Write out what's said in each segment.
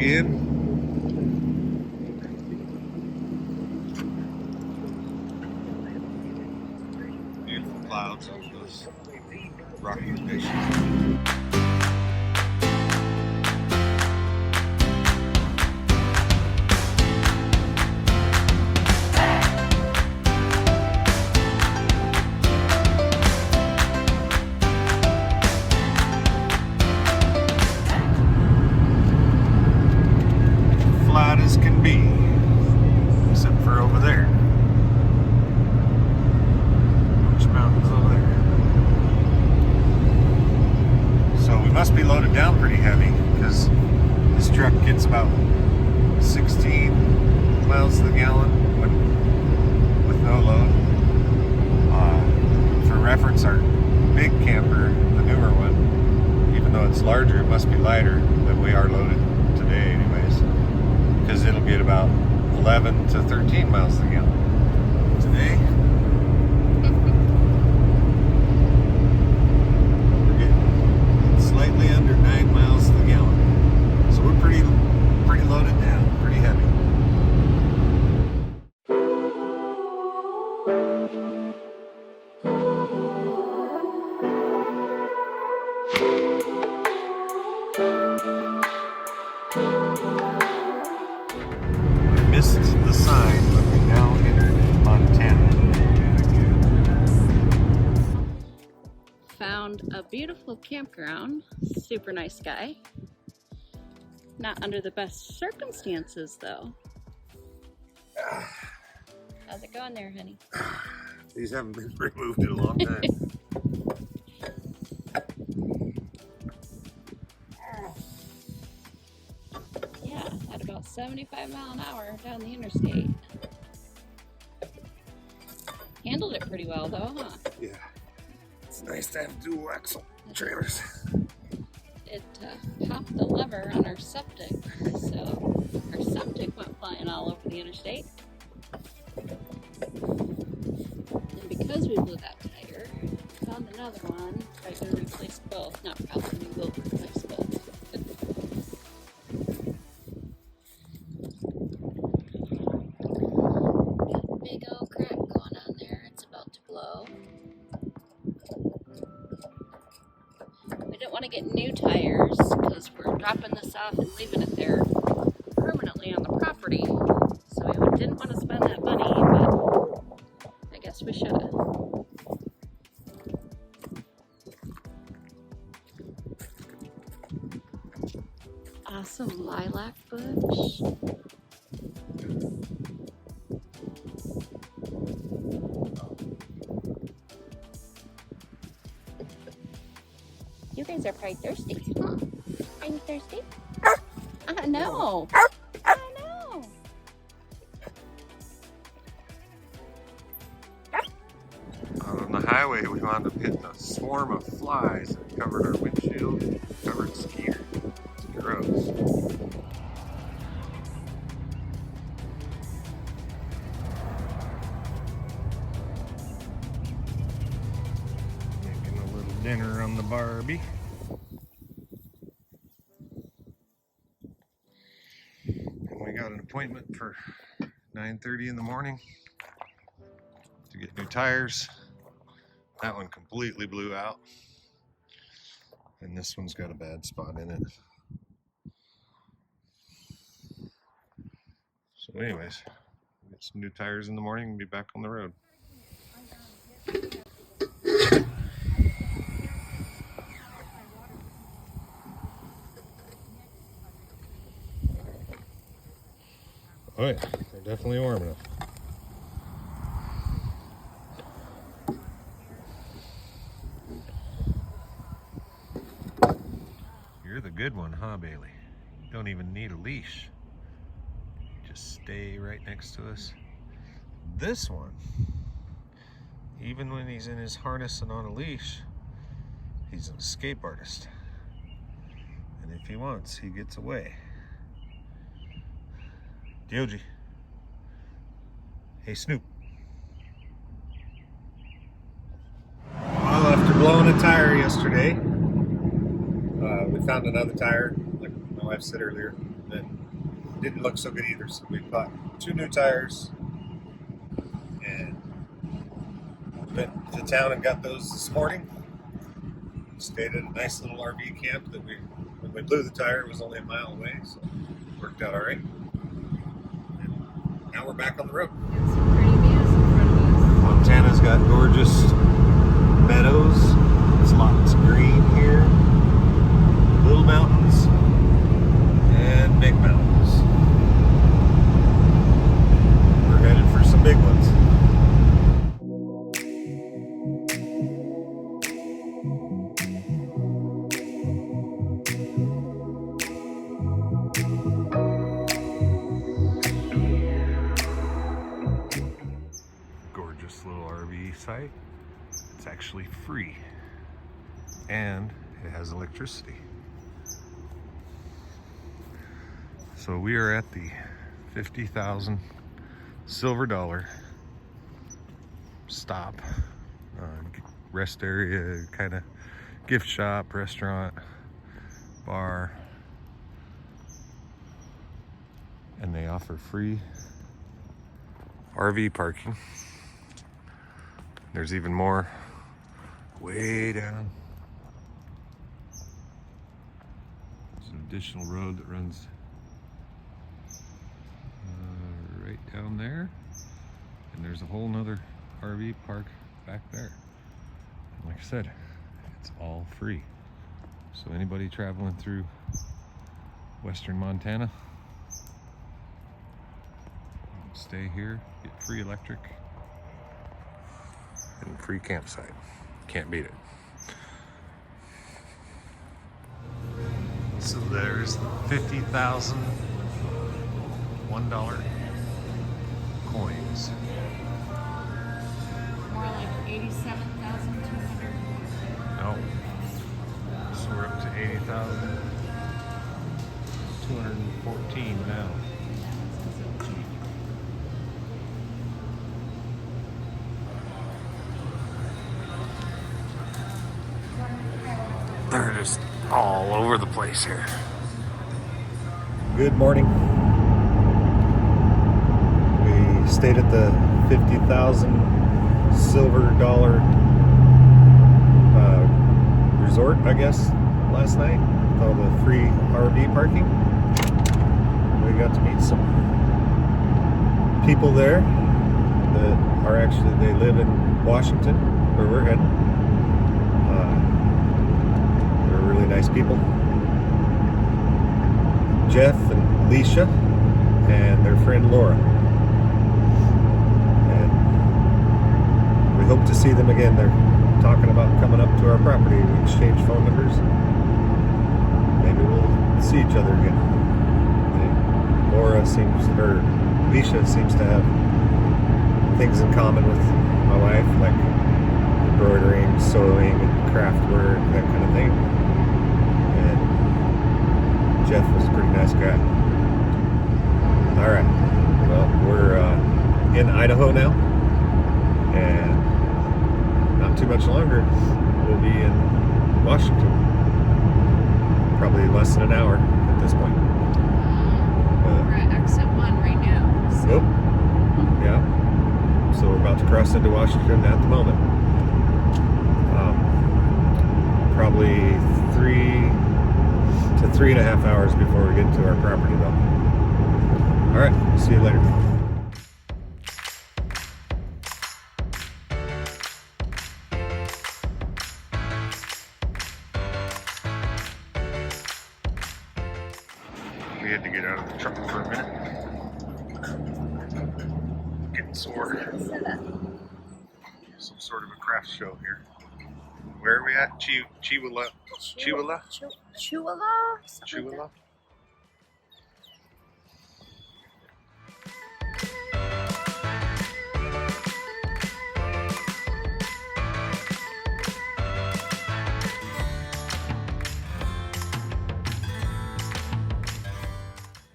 again. Beautiful clouds over those rocky formations. Flat as can be, except for over there. Which mountain's over there? So we must be loaded down pretty heavy because this truck gets about 16 miles to the gallon with no load. For reference, our big camper, the newer one, even though it's larger, it must be lighter, but we are loaded today anyways. Because it'll get about 11 to 13 miles to the gallon today. We're getting slightly under 9 miles to the gallon. So we're pretty loaded down, pretty heavy. Missed the sign, but we now entered Montana. Found a beautiful campground. Super nice guy. Not under the best circumstances though. How's it going there, honey? These haven't been removed in a long time. Yeah, at about 75 miles an hour down the interstate. Handled it pretty well though, huh? Yeah. It's nice to have dual axle trailers. It popped the lever on our septic, so our septic went flying all over the interstate. And because we blew that tire, found another one. Probably gonna replace both. Not probably, we will replace both. Big old crack going on there. It's about to blow. We didn't want to get new tires because we're dropping this off and leaving it there permanently on the property. So we didn't want to spend that money, but I guess we should have. Awesome lilac bush. You guys are probably thirsty, huh? Are you thirsty? I know. I know. Out on the highway, we wound up hitting a swarm of flies that covered our windshield, covered skier. It's gross. Making a little dinner on the Barbie. And we got an appointment for 9:30 in the morning to get new tires. That one completely blew out. And this one's got a bad spot in it. So anyways, get some new tires in the morning and be back on the road. Oh yeah, they're definitely warm enough. You're the good one, huh, Bailey? You don't even need a leash. Just stay right next to us. This one, even when he's in his harness and on a leash, he's an escape artist. And if he wants, he gets away. Dioji. Hey, Snoop. Well, after blowing a tire yesterday, we found another tire, like my wife said earlier, and didn't look so good either. So we bought 2 new tires and went to town and got those this morning. Stayed at a nice little RV camp that when we blew the tire, it was only a mile away, so it worked out all right. And now we're back on the road. Got some pretty views in front of us. Montana's got gorgeous meadows. There's lots of green here. Little mountains and big mountains. We're headed for some big ones. Gorgeous little RV site. It's actually free and it has electricity. So we are at the 50,000 silver dollar stop, rest area, kind of gift shop, restaurant, bar, and they offer free RV parking. There's even more way down. There's an additional road that runs right down there, and there's a whole nother RV park back there. And like I said, it's all free. So anybody traveling through western Montana, stay here, get free electric and free campsite. Can't beat it. So there's 50,000 $1 coins. More like 87,200. No. So we're up to 80,214 now. They're just all over the place here. Good morning. We stayed at the 50,000 silver dollar resort, I guess, last night with all the free RV parking. We got to meet some people there that are actually, they live in Washington, where we're heading. They're really nice people. Jeff and Leisha and their friend Laura. And we hope to see them again. They're talking about coming up to our property to exchange phone numbers. Maybe we'll see each other again. Leisha seems to have things in common with my wife, like embroidering, sewing, and craft work, that kind of thing. And Jeff was a pretty nice guy. All right, well, we're in Idaho now, and not too much longer, we'll be in Washington. Probably less than an hour at this point. We're at exit 1 right now. So. Oh, yeah. So we're about to cross into Washington at the moment. Probably 3 to 3.5 hours before we get to our property, though. All right, see you later. We had to get out of the truck for a minute. Getting sore. Some sort of a craft show here. Where are we at? Chihuahua? Chihuahua? Chihuahua?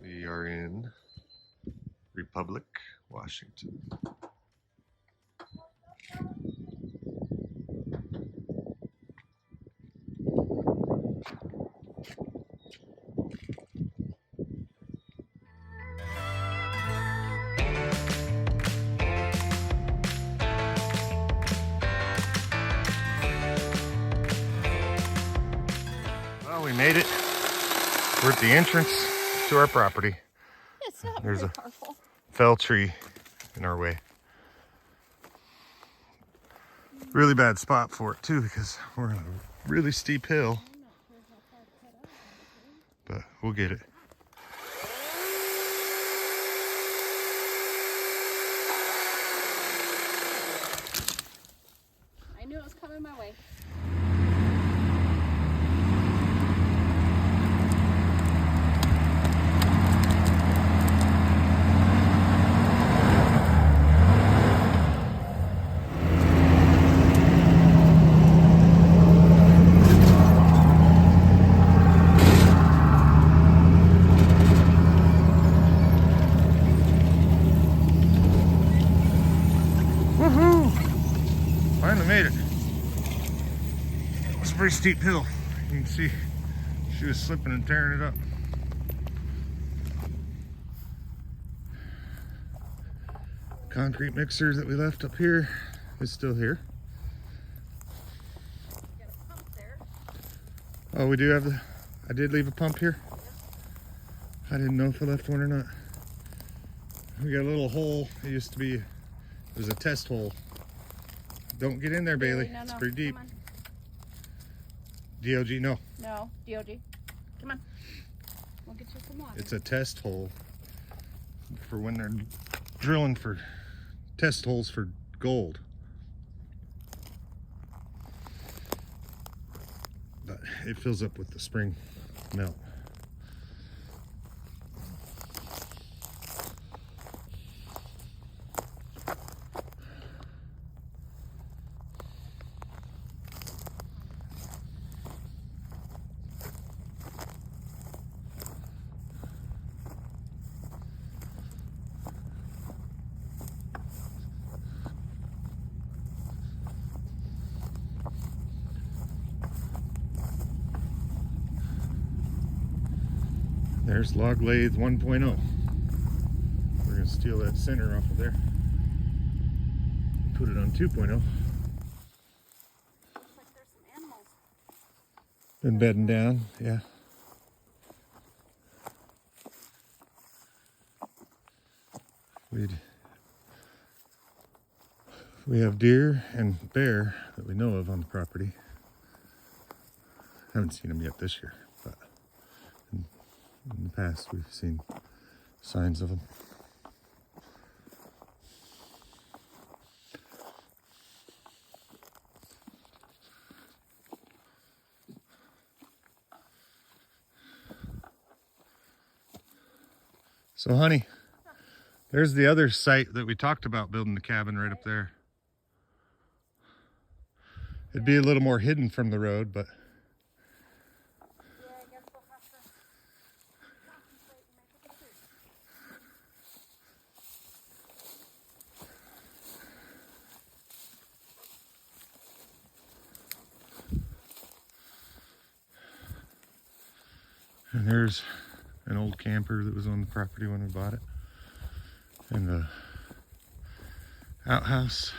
We are in Republic, Washington. made it. We're at the entrance to our property. It's not There's very a powerful. fell tree in our way. Really bad spot for it too because we're on a really steep hill. But we'll get it. I knew it was coming my way. Finally made it. It was a pretty steep hill. You can see she was slipping and tearing it up. Concrete mixer that we left up here is still here. Got a pump there. Oh, we do have the, I did leave a pump here. I didn't know if I left one or not. We got a little hole. It used to be, it was a test hole. Don't get in there, Bailey. No, it's no. pretty deep. Come on. DOG, no. No, DOG. Come on. We'll get you some water. It's a test hole for when they're drilling for test holes for gold. But it fills up with the spring melt. There's log lathe 1.0. We're gonna steal that center off of there. Put it on 2.0. Looks like there's some animals. Been bedding down, yeah. We have deer and bear that we know of on the property. Haven't seen them yet this year, but in the past we've seen signs of them. So honey, there's the other site that we talked about building the cabin right up there. It'd be a little more hidden from the road, but Yeah, I guess we'll have to contemplate and make a decision. and there's an old camper that was on the property when we bought it. And the outhouse.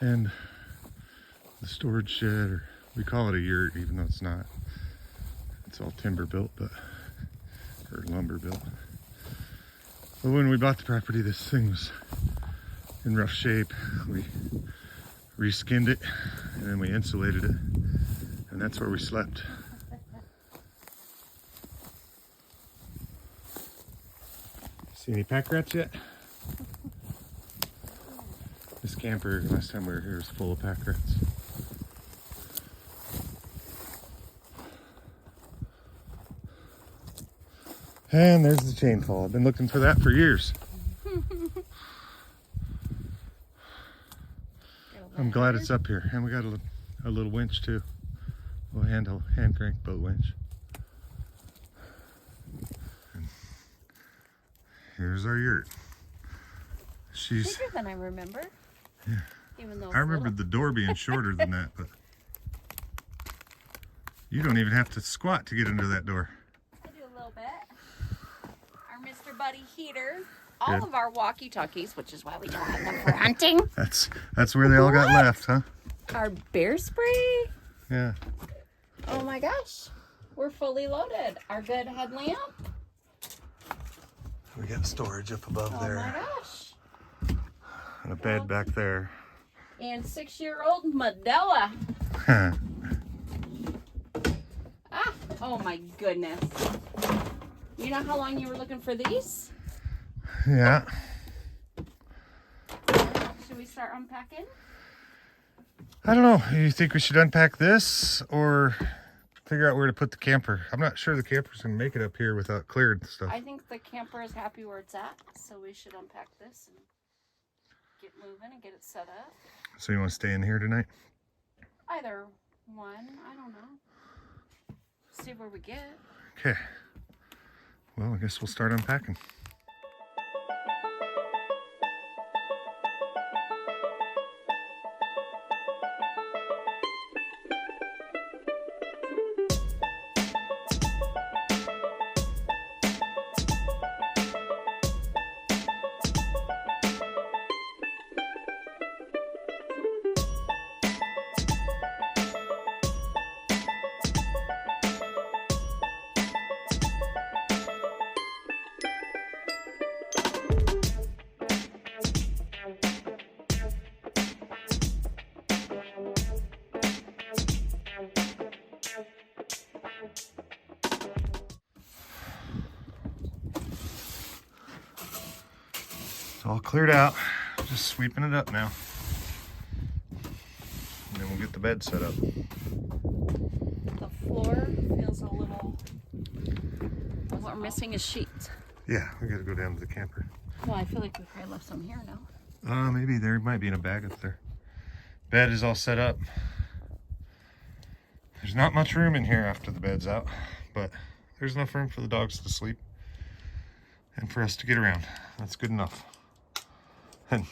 And the storage shed, or we call it a yurt, even though it's not. It's all timber built, but, or lumber built. But when we bought the property, this thing was in rough shape. We reskinned it and then we insulated it, and that's where we slept. See any pack rats yet? This camper, last time we were here, was full of pack rats. And there's the chain fall. I've been looking for that for years. I'm glad it's up here. And we got a little winch too. A little hand crank boat winch. And here's our yurt. She's bigger than I remember. Yeah. Even though I remembered the door being shorter than that, but you don't even have to squat to get under that door. I do a little bit. Our Mr. buddy heater. All Good. of our walkie-talkies, which is why we don't have them for hunting. That's where they all got What? left, huh? Our bear spray. Yeah. Oh my gosh. We're fully loaded. Our good headlamp. We got storage up above Oh my gosh. and a bed back there. And 6-year-old Modella. Ah, oh my goodness. You know how long you were looking for these? Yeah. Should we start unpacking? I don't know. You think we should unpack this or figure out where to put the camper? I'm not sure the camper's going to make it up here without cleared stuff. I think the camper is happy where it's at, so we should unpack this and get moving and get it set up. So you want to stay in here tonight? Either one, I don't know. See where we get. Okay. Well, I guess we'll start unpacking. It's all cleared out. Just sweeping it up now. And then we'll get the bed set up. The floor feels a little... What we're missing is sheets. Yeah, we gotta go down to the camper. Well, I feel like we probably left some here now. Maybe there might be in a bag up there. Bed is all set up. There's not much room in here after the bed's out, but there's enough room for the dogs to sleep and for us to get around. That's good enough. And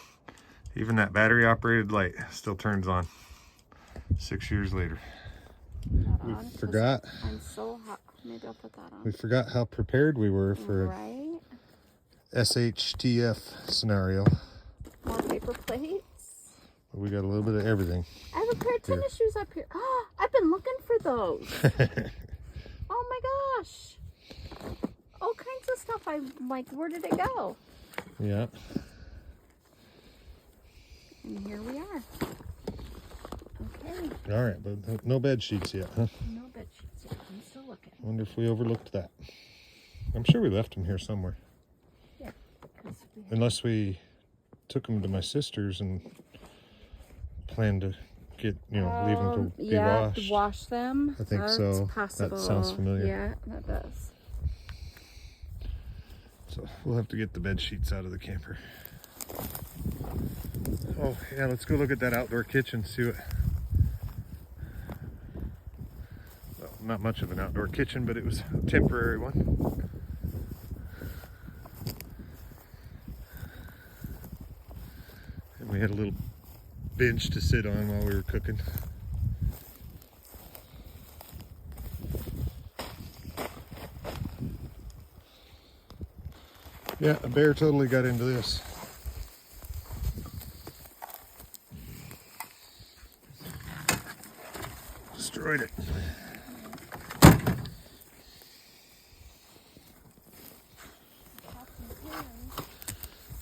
even that battery operated light still turns on 6 years later. We forgot. I'm so hot. Maybe I'll put that on. We forgot how prepared we were for Right? a SHTF scenario. More paper plates. We got a little bit of everything. I have a pair of tennis shoes up here. Oh, I've been looking for those. Oh my gosh. All kinds of stuff. I'm like, where did it go? Yeah. And here we are. Okay. All right, but no bed sheets yet, huh? No bed sheets yet. I'm still looking. Wonder if we overlooked that. I'm sure we left them here somewhere. Yeah. Unless we took them to my sister's and planned to get, leave them to be washed. Wash them. I think That's so. Possible. That sounds familiar. Yeah, that does. So we'll have to get the bed sheets out of the camper. Oh yeah, let's go look at that outdoor kitchen, see what. Well, not much of an outdoor kitchen, but it was a temporary one. And we had a little bench to sit on while we were cooking. Yeah, a bear totally got into this. Destroyed it.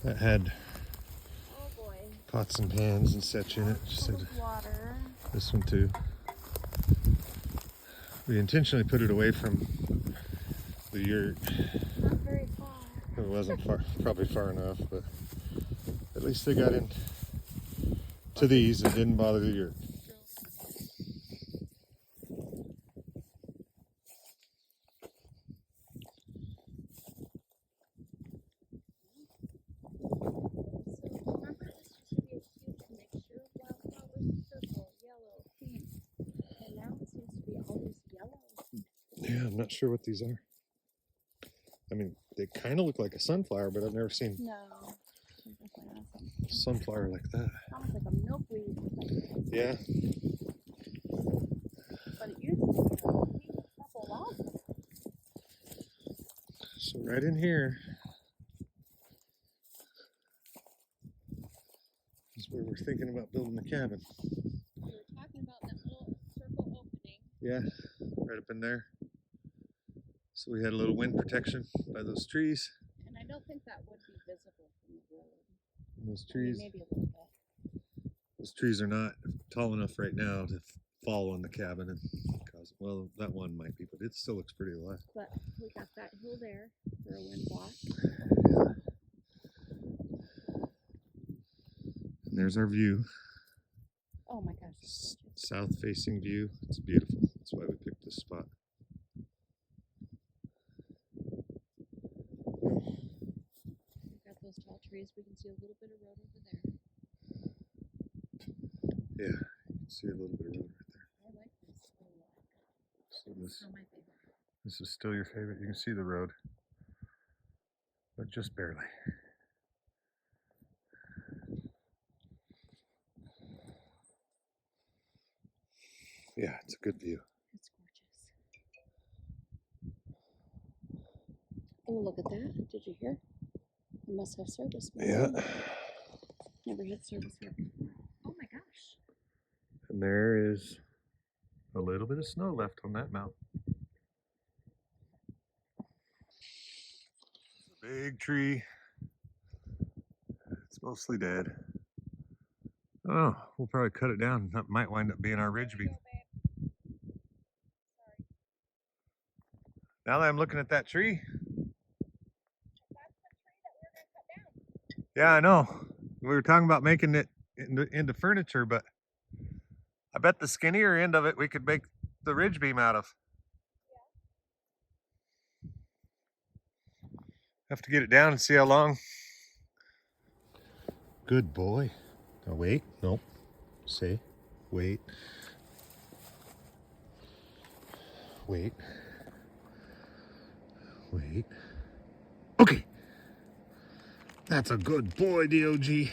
That had pots and pans and such in it. Just had Water. this one too. We intentionally put it away from the yurt. Not very far. It wasn't far, probably far enough, but at least they got in to these and didn't bother the yurt. Yeah, I'm not sure what these are. I mean, they kind of look like a sunflower, but I've never seen No. a sunflower like that. Sounds like a milkweed. Yeah. But it used to be a couple logs. So right in here, is where we're thinking about building the cabin. We were talking about that little circle opening. Yeah, right up in there. So we had a little wind protection by those trees. And I don't think that would be visible from the road. And those I mean, trees, maybe a little bit. those trees are not tall enough right now to fall on the cabin and cause, well, that one might be, but it still looks pretty alive. But we got that hill there for a wind block. And there's our view. Oh my gosh. It's gorgeous. South facing view. It's beautiful. That's why we picked this spot. We've got those tall trees. We can see a little bit of road over there. Yeah, you can see a little bit of road right there. I like this a lot. So It's still my favorite. this is still your favorite. You can see the road, but just barely. Yeah, it's a good view. It's gorgeous. Oh, look at that. Did you hear? We must have service. Yeah. Never had service here before. Oh my gosh. And there is a little bit of snow left on that mountain. Big tree. It's mostly dead. Oh, we'll probably cut it down. That might wind up being our ridge beam. Now that I'm looking at that tree. Yeah, I know. We were talking about making it into furniture, but I bet the skinnier end of it we could make the ridge beam out of. Have to get it down and see how long. Good boy. Oh, wait. Nope. Say. Wait. Wait. Wait. Okay. That's a good boy, DOG.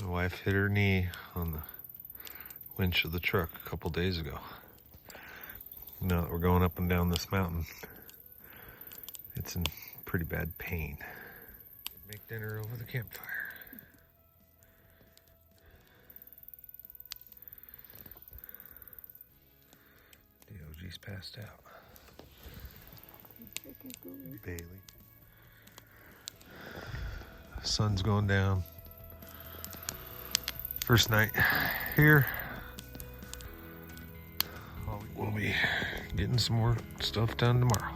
Wife hit her knee on the winch of the truck a couple days ago. Now that we're going up and down this mountain, it's in pretty bad pain. Make dinner over the campfire. DOG's passed out. Bailey. Sun's going down. First night here. We'll be getting some more stuff done tomorrow.